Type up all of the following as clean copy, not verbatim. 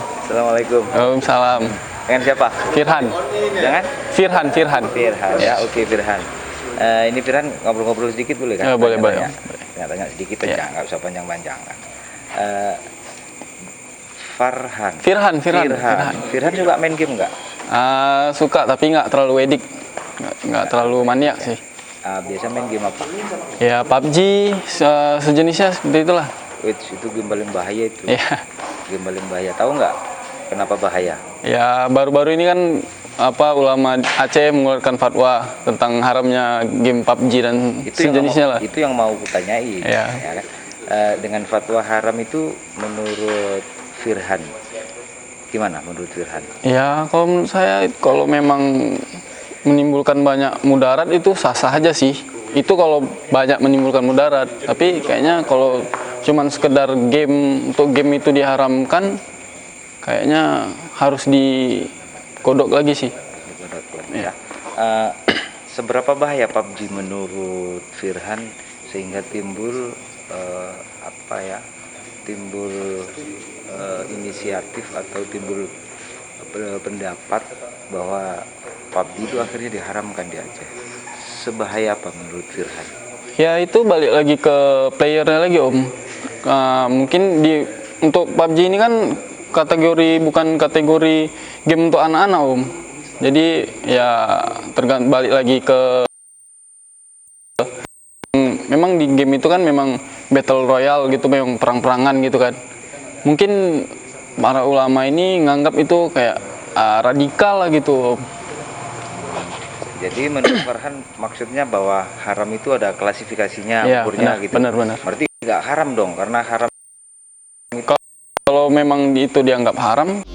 Assalamualaikum. Waalaikumsalam. Dengan siapa? Firhan. Dengan? Firhan. Firhan ya, oke Firhan. Ini Firhan ngobrol-ngobrol sedikit boleh kan? Boleh. Tanya sedikit Ya. aja, nggak usah panjang-panjang kan. Firhan suka main game nggak? Suka tapi nggak terlalu edik, nggak terlalu maniak sih. Biasa main game apa? Ya PUBG sejenisnya seperti itulah. Itu game paling bahaya itu. Ya. Game paling bahaya. Tahu nggak kenapa bahaya? Ya baru-baru ini kan ulama Aceh mengeluarkan fatwa tentang haramnya game PUBG dan sejenisnya lah. Itu yang mau kutanyain. Ya. Ya kan? Dengan fatwa haram itu menurut Firhan gimana menurut Firhan? Ya kalau menurut saya kalau memang menimbulkan banyak mudarat itu sah-sah aja sih. Itu kalau banyak menimbulkan mudarat. Tapi kayaknya kalau cuman sekedar game untuk game itu diharamkan, kayaknya harus dikodok lagi sih. Dikodok lagi Ya. Seberapa bahaya PUBG menurut Firhan sehingga timbul inisiatif atau timbul pendapat bahwa PUBG itu akhirnya diharamkan di Aceh. Sebahaya apa menurut Firhan? Ya itu balik lagi ke playernya lagi Om. Mungkin untuk PUBG ini kan bukan kategori game untuk anak-anak Om. Jadi ya balik lagi ke memang di game itu kan memang battle royale gitu, memang perang-perangan gitu kan. Mungkin para ulama ini nganggap itu kayak radikal lah gitu Om. Jadi menurut Farhan maksudnya bahwa haram itu ada klasifikasinya, Ya, ukurnya gitu. benar. Berarti nggak haram dong, karena haram. Kalau memang itu dianggap haram,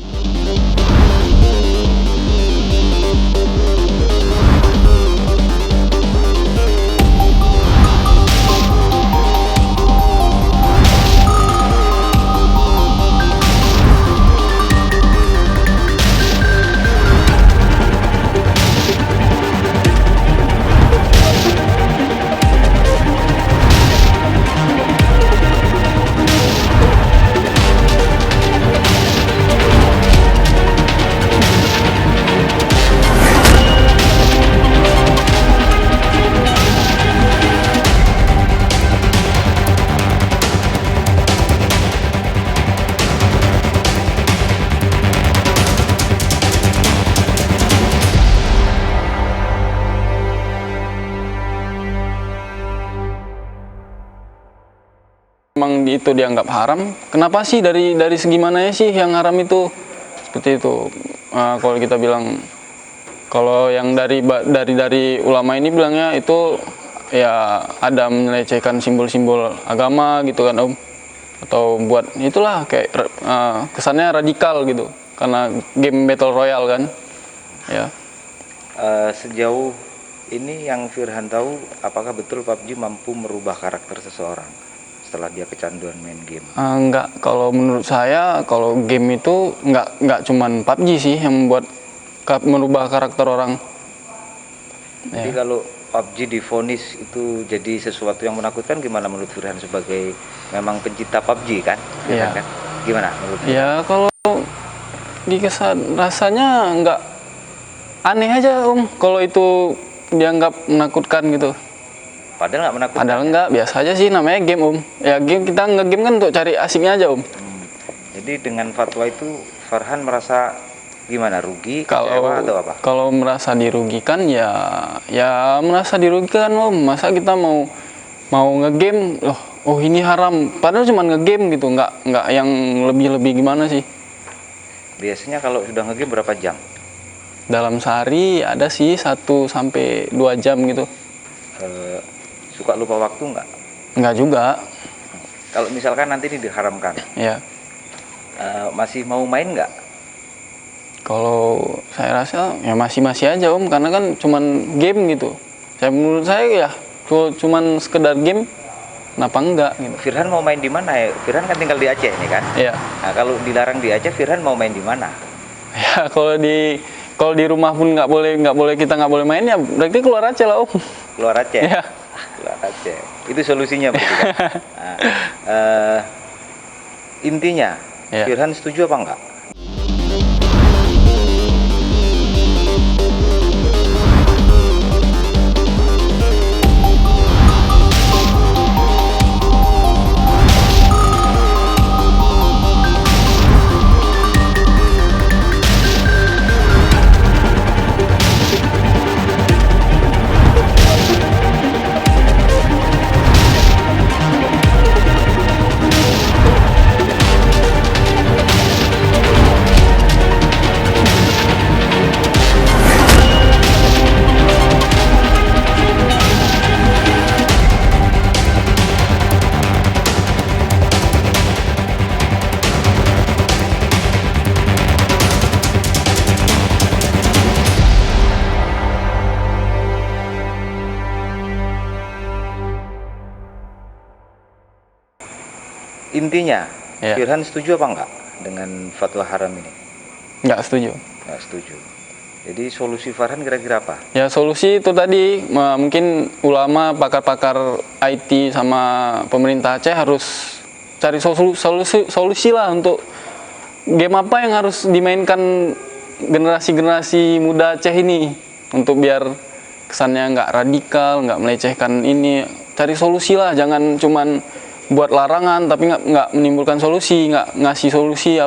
memang itu dianggap haram. Kenapa sih dari segi mananya sih yang haram itu? Seperti itu. Kalau kita bilang, kalau yang dari ulama ini bilangnya itu ya ada melecehkan simbol-simbol agama gitu kan Om. Atau buat itulah kayak kesannya radikal gitu. Karena game battle royale kan. Ya. Sejauh ini yang Firhan tahu, apakah betul PUBG mampu merubah karakter seseorang setelah dia kecanduan main game? Enggak, kalau menurut saya kalau game itu enggak cuman PUBG sih yang membuat merubah karakter orang. Jadi kalau PUBG divonis itu jadi sesuatu yang menakutkan, gimana menurut Firhan sebagai memang pencinta PUBG kan? Iya. Kan? Gimana menurut Firhan? Ya kalau rasanya enggak, aneh aja Om kalau itu dianggap menakutkan gitu. Padahal nggak menakutkan. Padahal enggak, biasa aja sih, namanya game Om. Ya game, kita nge-game kan untuk cari asiknya aja Om. Jadi dengan fatwa itu Farhan merasa gimana, rugi, kecewa atau apa? Kalau merasa dirugikan ya merasa dirugikan Om. Masa kita mau nge-game, oh ini haram, padahal cuma nge-game gitu, nggak yang lebih gimana sih. Biasanya kalau sudah nge-game berapa jam? Dalam sehari ada sih 1 sampai 2 jam gitu. Suka lupa waktu nggak? Nggak juga. Kalau misalkan nanti ini diharamkan, Ya. Masih mau main nggak? Kalau saya rasa ya masih aja Om, karena kan cuman game gitu. Menurut saya ya cuman sekedar game, kenapa enggak gitu. Firhan mau main di mana ya? Firhan kan tinggal di Aceh nih kan? Iya. Nah, kalau dilarang di Aceh, Firhan mau main di mana? Ya kalau di rumah pun nggak boleh kita nggak boleh main, ya berarti keluar Aceh lah Om. Keluar Aceh? Iya. Keluar Aceh. Itu solusinya berarti kan? Nah, intinya, Ya. Firhan setuju apa enggak? Intinya, Ya. Firhan setuju apa enggak dengan fatwa haram ini? Nggak setuju. Nggak setuju. Jadi solusi Farhan kira-kira apa? Ya solusi itu tadi mungkin ulama, pakar-pakar IT sama pemerintah Aceh harus cari solusi lah untuk game apa yang harus dimainkan generasi-generasi muda Aceh ini, untuk biar kesannya nggak radikal, nggak melecehkan ini. Cari solusi lah, jangan cuman buat larangan tapi nggak menimbulkan solusi, nggak ngasih solusi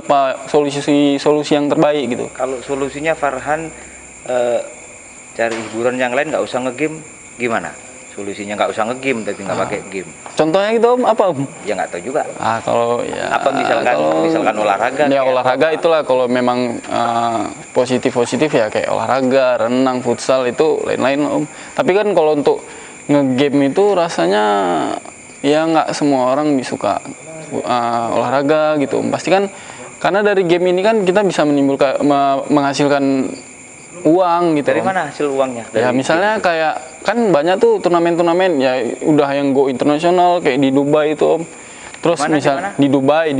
yang terbaik gitu. Kalau solusinya Farhan cari hiburan yang lain, nggak usah ngegame, gimana? Solusinya nggak usah ngegame tapi nggak pakai game. Contohnya gitu Om, apa Om? Ya nggak tahu juga. Kalau ya Apa misalkan olahraga? Ya kayak olahraga apa? itulah kalau memang positif ya kayak olahraga, renang, futsal itu lain-lain Om. Tapi kan kalau untuk ngegame itu rasanya ya nggak semua orang suka olahraga gitu Om. Pasti kan karena dari game ini kan kita bisa menghasilkan uang gitu. Dari Om. mana hasil uangnya? Ya misalnya kayak kan banyak tuh turnamen-turnamen ya udah yang go internasional kayak di Dubai itu Om. Terus Dimana? di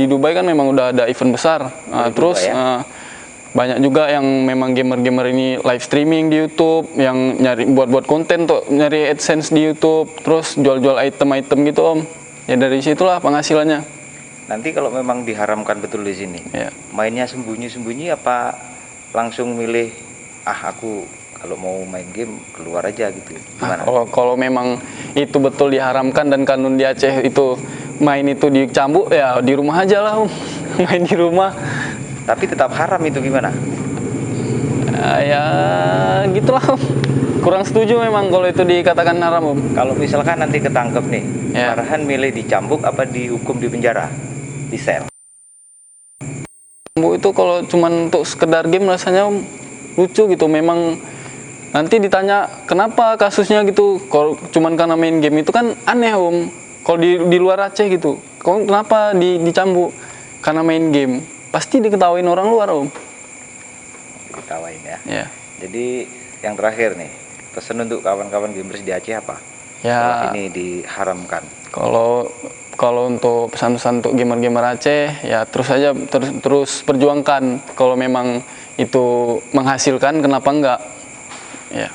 Dubai kan memang udah ada event besar. Terus Dubai, ya? banyak juga yang memang gamer-gamer ini live streaming di YouTube, yang nyari buat konten tuh, nyari AdSense di YouTube, terus jual-jual item-item gitu Om. Ya dari situlah penghasilannya. Nanti kalau memang diharamkan betul di sini, Ya. mainnya sembunyi-sembunyi apa langsung milih aku kalau mau main game keluar aja gitu, gimana? Kalau memang itu betul diharamkan dan kanun di Aceh itu main itu dicambuk ya di rumah aja lah Om. Main di rumah. Tapi tetap haram itu gimana? Ya gitulah Om. Kurang setuju memang kalau itu dikatakan haram Om. Kalau misalkan nanti ketangkep nih, Ya. Farhan milih dicambuk apa dihukum di penjara, di sel? Bu itu kalau cuman untuk sekedar game rasanya Om, lucu gitu. Memang nanti ditanya kenapa kasusnya gitu. Kalau cuman karena main game itu kan aneh Om. Kalau di luar Aceh gitu, kenapa dicambuk karena main game? Pasti diketawain orang luar Om. Diketawain ya. Ya. Jadi yang terakhir nih, pesan untuk kawan-kawan gamers di Aceh apa? Ya. Setelah ini diharamkan. Kalau untuk pesan-pesan untuk gamer-gamer Aceh ya terus perjuangkan. Kalau memang itu menghasilkan kenapa enggak? Ya,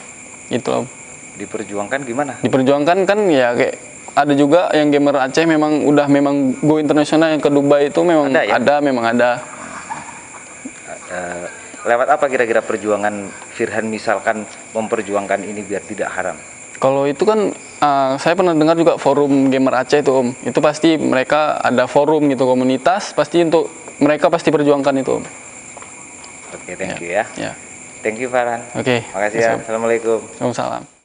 gitu Om. Diperjuangkan gimana? Diperjuangkan kan ya kayak ada juga yang gamer Aceh memang go internasional, yang ke Dubai itu memang Ada, ya? memang ada. Lewat apa kira-kira perjuangan Firhan misalkan memperjuangkan ini biar tidak haram? Kalau itu kan saya pernah dengar juga forum gamer Aceh itu Om. Itu pasti mereka ada forum gitu, komunitas, pasti untuk mereka pasti perjuangkan itu Om. Oke, thank you ya. Ya. Thank you Farhan. Oke. Makasih ya. Assalamualaikum. Waalaikumsalam.